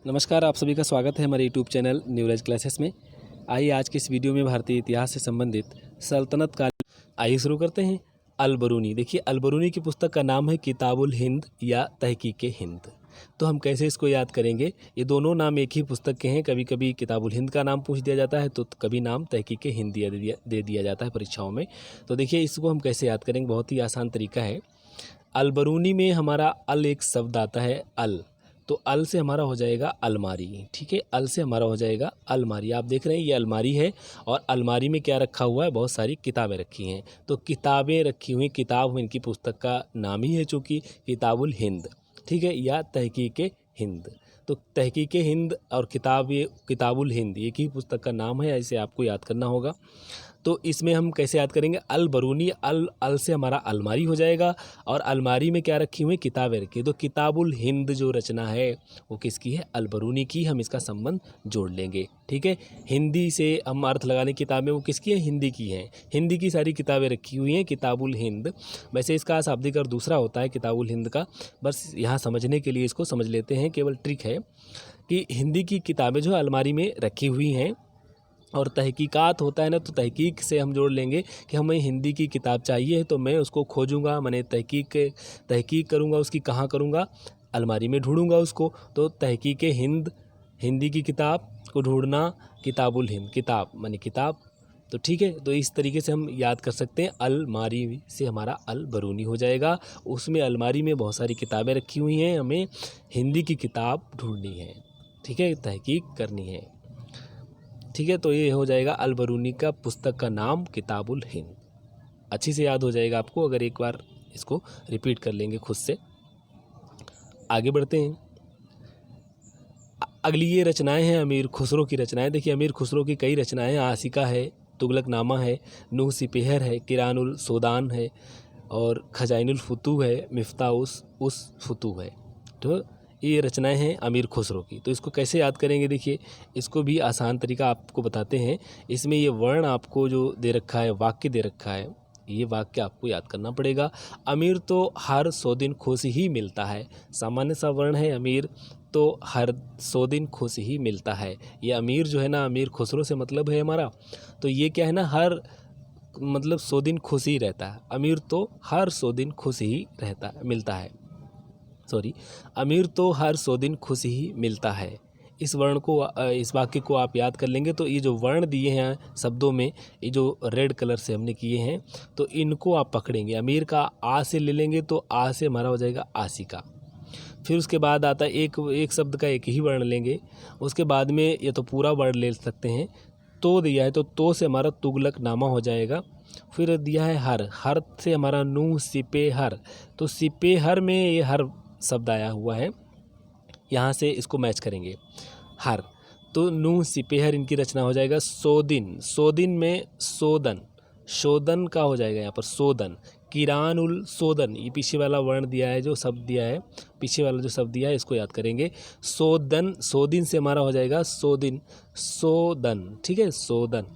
नमस्कार, आप सभी का स्वागत है हमारे यूट्यूब चैनल न्यूराइज क्लासेस में। आइए आज के इस वीडियो में भारतीय इतिहास से संबंधित सल्तनत काल आइए शुरू करते हैं। अल-बरूनी, देखिए अल-बरूनी की पुस्तक का नाम है किताबुल हिंद या तहकीके हिंद। तो हम कैसे इसको याद करेंगे? ये दोनों नाम एक ही पुस्तक के हैं। कभी कभी किताबुल हिंद का नाम पूछ दिया जाता है तो कभी नाम तहकीके हिंद दे दिया जाता है परीक्षाओं में। तो देखिए इसको हम कैसे याद करेंगे, बहुत ही आसान तरीका है। अल-बरूनी में हमारा अल एक शब्द आता है अल, तो अल से हमारा हो जाएगा अलमारी। ठीक है, अल से हमारा हो जाएगा अलमारी। आप देख रहे हैं ये अलमारी है और अलमारी में क्या रखा हुआ है, बहुत सारी किताबें रखी हैं। तो किताबें रखी हुई, किताब इनकी पुस्तक का नाम ही है चूँकि किताबुल हिंद, ठीक है, या तहकीके हिंद। तो तहकीके हिंद और किताबुल हिंद एक ही पुस्तक का नाम है, ऐसे आपको याद करना होगा। तो इसमें हम कैसे याद करेंगे? अल-बरूनी, अल से हमारा अलमारी हो जाएगा और अलमारी में क्या रखी हुई, किताबें रखी। तो किताबुल हिंद जो रचना है वो किसकी है? अल-बरूनी की। हम इसका संबंध जोड़ लेंगे। ठीक है, हिंदी से हम अर्थ लगाने की किताबें वो किसकी है? हिंदी की हैं। हिंदी की सारी किताबें रखी हुई हैं किताबुल हिंद। वैसे इसका शाब्दिक अर्थ दूसरा होता है किताबुल हिंद का, बस यहाँ समझने के लिए इसको समझ लेते हैं। केवल ट्रिक है कि हिंदी की किताबें जो अलमारी में रखी हुई हैं और तहकीकात होता है ना, तो तहकीक से हम जोड़ लेंगे कि हमें हिंदी की किताब चाहिए है तो मैं उसको खोजूंगा, मैंने तहकीक करूंगा, उसकी कहाँ करूंगा? अलमारी में ढूंढूंगा उसको। तो तहकीके हिंद, हिंदी की किताब को ढूंढना, किताबुल हिंद, किताब माने किताब। तो ठीक है, तो इस तरीके से हम याद कर सकते हैं। अलमारी से हमारा अल-बरूनी हो जाएगा। उसमें अलमारी में बहुत सारी किताबें रखी हुई हैं, हमें हिंदी की किताब ढूंढनी है। ठीक है, तहकीक करनी है। ठीक है, तो ये हो जाएगा अल-बरूनी का पुस्तक का नाम किताबुल हिंद। अच्छी से याद हो जाएगा आपको अगर एक बार इसको रिपीट कर लेंगे खुद से। आगे बढ़ते हैं। अगली ये रचनाएं हैं अमीर खुसरो की रचनाएं। देखिए अमीर खुसरो की कई रचनाएं हैं। आसिका है, तुगलकनामा है, नूह सिपेहर है, किरानुल सोदान है और खजाइनुल फुतूह है, मिफ्ता उस फुतूह है। तो ये रचनाएं हैं अमीर खुसरो की। तो इसको कैसे याद करेंगे? देखिए इसको भी आसान तरीका आपको बताते हैं। इसमें ये वर्ण आपको जो दे रखा है, वाक्य दे रखा है, ये वाक्य आपको याद करना पड़ेगा। अमीर तो हर 100 दिन खुश ही मिलता है। सामान्य सा वर्ण है अमीर, तो हर 100 दिन खुश ही मिलता है। ये अमीर जो है ना, अमीर खुसरो से मतलब है हमारा, तो ये क्या है ना, हर मतलब 100 दिन खुश ही रहता है। अमीर तो हर 100 दिन खुश ही मिलता है। अमीर तो हर 100 दिन खुश ही मिलता है। इस वर्ण को, इस वाक्य को आप याद कर लेंगे तो ये जो वर्ण दिए हैं शब्दों में, ये जो रेड कलर से हमने किए हैं, तो इनको आप पकड़ेंगे। अमीर का आ से ले लेंगे तो आ से हमारा हो जाएगा आशिका। फिर उसके बाद आता है एक शब्द का एक ही वर्ण लेंगे। उसके बाद में ये तो पूरा वर्ण ले सकते हैं। तो दिया है तो से हमारा तुगलकनामा हो जाएगा। फिर दिया है हर, हर से हमारा नूह सिपेहर। तो सिपेहर में ये हर शब्द आया हुआ है, यहाँ से इसको मैच करेंगे हर। तो नूह सिपेहर इनकी रचना हो जाएगा। सोदिन, सोदिन में सोदन, शोधन का हो जाएगा यहाँ पर सोदन। किरानुल सोदन, ये पीछे वाला वर्ण दिया है, जो शब्द दिया है, पीछे वाला जो शब्द दिया है इसको याद करेंगे। सोदन, सोदिन से हमारा हो जाएगा सोदिन, सोदन। ठीक है, सोदन।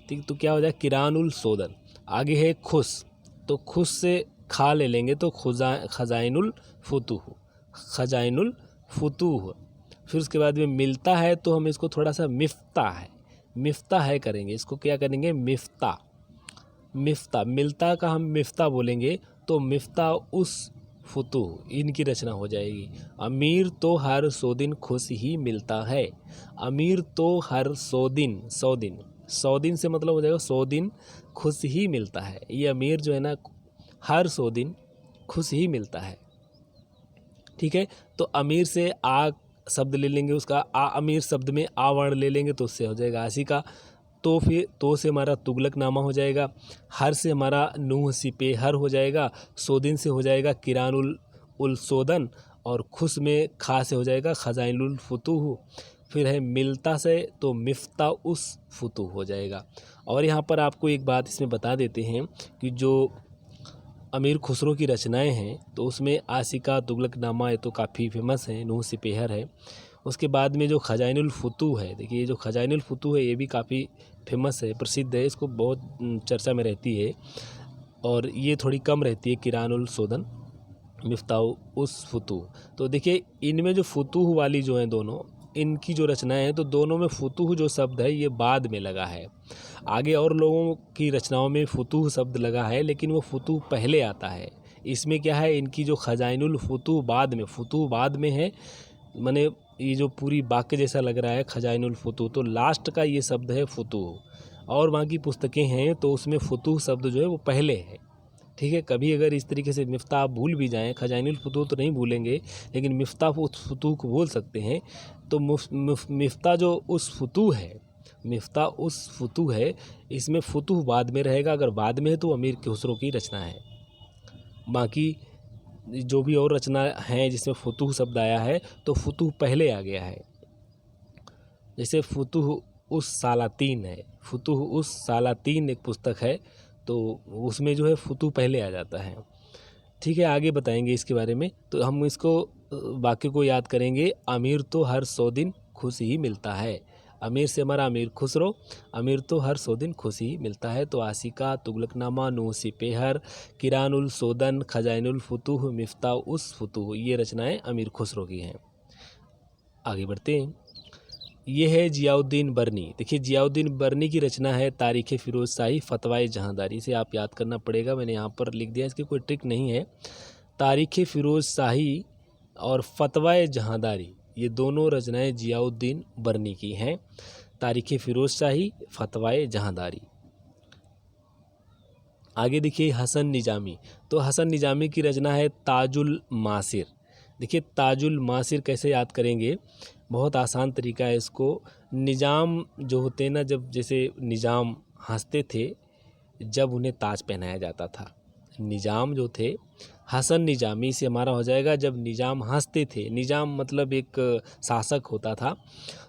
ठीक, तो क्या हो जाएगा? किरानुल सोदन। आगे है खुश, तो खुश से खा ले लेंगे तो खजाइनुल फुतूह, खजाइनुल फुतूह। फिर उसके बाद में मिलता है तो हम इसको थोड़ा सा मिफ्ता है करेंगे। इसको क्या करेंगे? मिफ्ता, मिफ्ता। मिलता का हम मिफ्ता बोलेंगे तो मिफ्ता उस फुतूह, इनकी रचना हो जाएगी। अमीर तो हर 100 दिन खुश ही मिलता है। अमीर तो हर 100 दिन, 100 दिन, 100 दिन से मतलब हो जाएगा 100 दिन खुश ही मिलता है। ये अमीर जो है ना, हर 100 दिन खुश ही मिलता है। ठीक है, तो अमीर से आ शब्द ले लेंगे, उसका आ, अमीर शब्द में आ वर्ण ले लेंगे तो उससे हो जाएगा आशिका। तो फिर तो से हमारा तुगलकनामा हो जाएगा। हर से हमारा नूह सिपेहर हो जाएगा। सोदिन से हो जाएगा किरानुल सोदन और खुश में खा से हो जाएगा खजाइनुल फुतूह। फिर है मिलता से तो मिफ्ता उस फुतूह हो जाएगा। और यहाँ पर आपको एक बात इसमें बता देते हैं कि जो अमीर खुसरो की रचनाएं हैं तो उसमें आशिका, तुगलकनामा ये तो काफ़ी फेमस है, नूह सिपेहर है। उसके बाद में जो खजाइनुल फुतूह है, देखिए ये जो खजाइनुल फुतूह है ये भी काफ़ी फेमस है, प्रसिद्ध है, इसको बहुत चर्चा में रहती है। और ये थोड़ी कम रहती है किरानुल सोदन, मिफ्ताह उस फुतूह। तो देखिए इनमें जो फुतूह वाली जो हैं दोनों, इनकी जो रचनाएं हैं तो दोनों में फुतूह जो शब्द है ये बाद में लगा है। आगे और लोगों की रचनाओं में फुतूह शब्द लगा है लेकिन वो फुतूह पहले आता है। इसमें क्या है, इनकी जो खजाइनुल फुतूह बाद में, फुतूह बाद में है, माने ये जो पूरी वाक्य जैसा लग रहा है खजाइनुल फुतूह, तो लास्ट का ये शब्द है फुतूह। और बाकी पुस्तकें हैं तो उसमें फुतूह शब्द जो है वो पहले है। ठीक है, कभी अगर इस तरीके से मिफ्ता आप भूल भी जाएं, खजाइनुल फुतूह तो नहीं भूलेंगे लेकिन मिफ्ता उस फुतूह को भूल सकते हैं। तो मिफ्ता जो उस फुतूह है, मिफ्ता उस फुतूह है, इसमें फुतूह बाद में रहेगा। अगर बाद में है तो अमीर खुसरो की रचना है। बाकी जो भी और रचना हैं जिसमें फुतूह शब्द आया है तो फुतूह पहले आ गया है। जैसे फुतूह उस सालातीन है, फुतूह उस सालातीन एक पुस्तक है तो उसमें जो है फुतूह पहले आ जाता है। ठीक है, आगे बताएंगे इसके बारे में। तो हम इसको वाक्य को याद करेंगे, अमीर तो हर 100 दिन खुश ही मिलता है। अमीर से हमारा अमीर खुसरो, अमीर तो हर 100 दिन खुश ही मिलता है। तो आशिका, तुगलकनामा, नूह सिपेहर, किरानुल सोदन, खजाइनुल फुतूह, मिफ्ता उस फुतूह, ये रचनाएं अमीर खुसरो की हैं। आगे बढ़ते हैं। ये है जियाउद्दीन बर्नी। देखिए जियाउद्दीन बर्नी की रचना है तारीख़ फ़िरोज़ शाही फ़तवाए जहांदारी। से आप याद करना पड़ेगा, मैंने यहाँ पर लिख दिया, इसकी कोई ट्रिक नहीं है। तारीख़ फ़िरोज़ शाही और फ़तवाए जहांदारी, ये दोनों रचनाएं जियाउद्दीन बर्नी की हैं। तारीख़ फ़िरोज़ शाही, फ़तवाए जहांदारी। आगे देखिए हसन निजामी। तो हसन निजामी की रचना है ताजुल मासिर। देखिए ताजुल मासिर कैसे याद करेंगे, बहुत आसान तरीका है इसको। निजाम जो होते ना, जब जैसे निजाम हंसते थे जब उन्हें ताज पहनाया जाता था, निजाम जो थे, हसन निजामी से हमारा हो जाएगा जब निजाम हंसते थे। निजाम मतलब एक शासक होता था,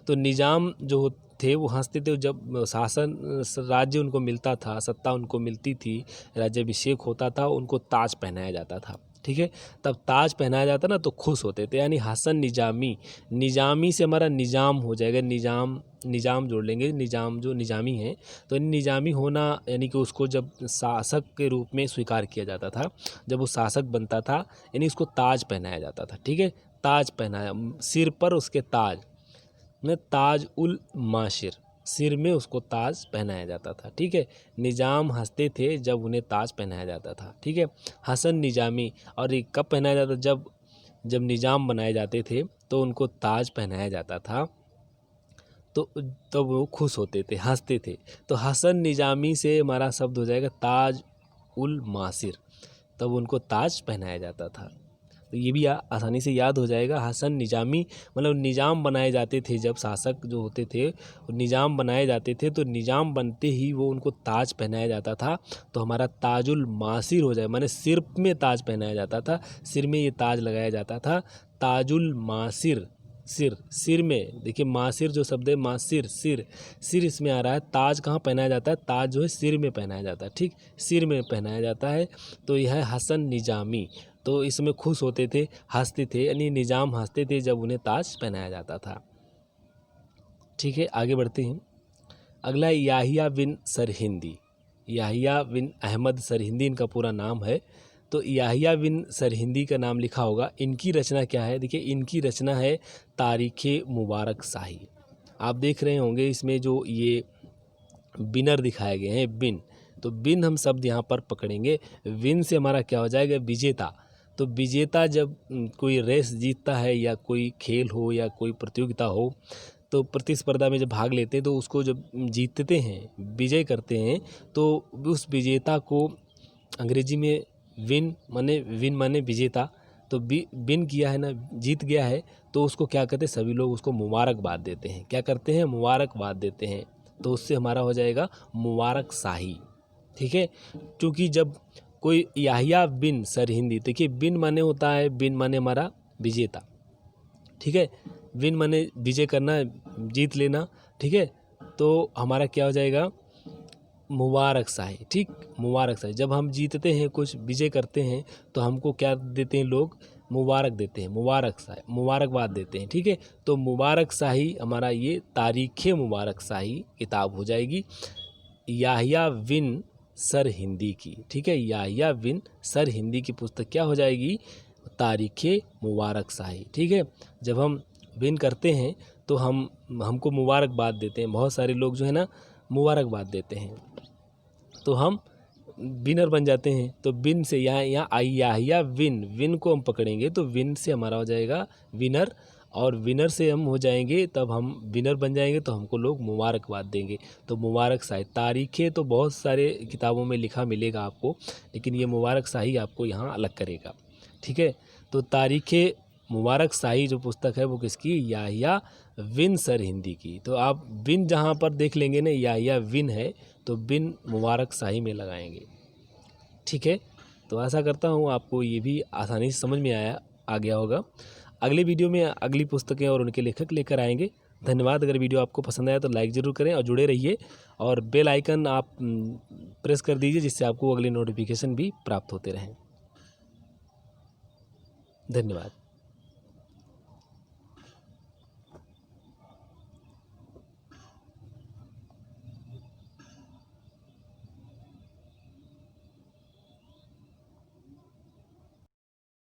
तो निजाम जो थे वो हंसते थे जब शासन राज्य उनको मिलता था, सत्ता उनको मिलती थी, राज्याभिषेक होता था, उनको ताज पहनाया जाता था। ठीक है, तब ताज पहनाया जाता ना तो खुश होते थे। यानी हसन निजामी, निजामी से हमारा निजाम हो जाएगा, निजाम निजाम जोड़ लेंगे, निजाम जो निजामी है तो निजामी होना यानी कि उसको जब शासक के रूप में स्वीकार किया जाता था, जब वो शासक बनता था यानी उसको ताज पहनाया जाता था। ठीक है, ताज पहनाया, सिर पर उसके ताज में, ताज उल माशिर, सिर में उसको ताज पहनाया जाता था। ठीक है, निजाम हंसते थे जब उन्हें ताज पहनाया जाता था। ठीक है, हसन निजामी, और ये कब पहनाया जाता, जब निजाम बनाए जाते थे तो उनको ताज पहनाया जाता था, तो वो खुश होते थे, हंसते थे। तो हसन निजामी से हमारा शब्द हो जाएगा ताज उल मासिर, तब उनको ताज पहनाया जाता था। तो ये भी आसानी से याद हो जाएगा। हसन निजामी मतलब निजाम बनाए जाते थे, जब शासक जो होते थे निजाम बनाए जाते थे तो निजाम बनते ही वो उनको ताज पहनाया जाता था। तो हमारा ताजुल मासिर हो जाए, माने सिर में ताज पहनाया जाता था, सिर में ये ताज लगाया जाता था। ताजुल मासिर, सिर में, देखिए मासिर जो शब्द है, मासिर सिर इसमें आ रहा है। ताज कहाँ पहनाया जाता है, ताज जो है सिर में पहनाया जाता है। ठीक, सिर में पहनाया जाता है। तो यह है हसन निजामी, तो इसमें खुश होते थे, हंसते थे, यानी निजाम हंसते थे जब उन्हें ताज पहनाया जाता था। ठीक है, आगे बढ़ते हैं। अगला है याहिया बिन सरहिंदी। याहिया बिन अहमद सरहिंदी इनका पूरा नाम है। तो याहिया बिन सरहिंदी का नाम लिखा होगा। इनकी रचना क्या है, देखिए इनकी रचना है तारीख़ मुबारक शाही। आप देख रहे होंगे इसमें जो ये बिनर दिखाए गए हैं, बिन, तो बिन हम शब्द यहाँ पर पकड़ेंगे। विन से हमारा क्या हो जाएगा, विजेता। तो विजेता जब कोई रेस जीतता है या कोई खेल हो या कोई प्रतियोगिता हो, तो प्रतिस्पर्धा में जब भाग लेते हैं तो उसको जब जीतते हैं, विजय करते हैं, तो उस विजेता को अंग्रेजी में विन माने विजेता। तो विन किया है ना, जीत गया है, तो उसको क्या कहते हैं, सभी लोग उसको मुबारकबाद देते हैं। क्या करते हैं, मुबारकबाद देते हैं। तो उससे हमारा हो जाएगा मुबारक शाही। ठीक है, क्योंकि जब कोई याहिया बिन सरहिंदी, देखिए बिन माने होता है, बिन माने हमारा विजेता। ठीक है, विन माने विजय करना, जीत लेना। ठीक है, तो हमारा क्या हो जाएगा, मुबारक शाही। ठीक, मुबारक शाही, जब हम जीतते हैं, कुछ विजय करते हैं, तो हमको क्या देते हैं लोग, मुबारक देते हैं, मुबारक शाही, मुबारकबाद देते हैं। ठीक है, तो मुबारक शाही हमारा ये तारीख़ मुबारक शाही किताब हो जाएगी याहिया बिन सरहिंदी की। ठीक है, याहिया बिन सरहिंदी की पुस्तक क्या हो जाएगी, तारीख़ मुबारक शाही। ठीक है, जब हम विन करते हैं तो हमको मुबारकबाद देते हैं। बहुत सारे लोग जो है ना मुबारकबाद देते हैं, तो हम विनर बन जाते हैं। तो विन से यहाँ आई या विन को हम पकड़ेंगे तो विन से हमारा हो जाएगा विनर, और विनर से हम हो जाएंगे तब हम विनर बन जाएंगे तो हमको लोग मुबारकबाद देंगे। तो मुबारक शाही तारीखें तो बहुत सारे किताबों में लिखा मिलेगा आपको, लेकिन ये मुबारक शाही आपको यहाँ अलग करेगा। ठीक है, तो तारीखें मुबारक शाही जो पुस्तक है वो किसकी, याहिया विन सर हिंदी की। तो आप विन जहाँ पर देख लेंगे ना याहिया विन है तो विन मुबारक शाही में लगाएंगे। ठीक है, तो आशा करता हूँ आपको ये भी आसानी से समझ में आ गया होगा। अगले वीडियो में अगली पुस्तकें और उनके लेखक लेकर आएंगे। धन्यवाद। अगर वीडियो आपको पसंद आया तो लाइक ज़रूर करें और जुड़े रहिए, और बेल आइकन आप प्रेस कर दीजिए जिससे आपको अगले नोटिफिकेशन भी प्राप्त होते रहें। धन्यवाद।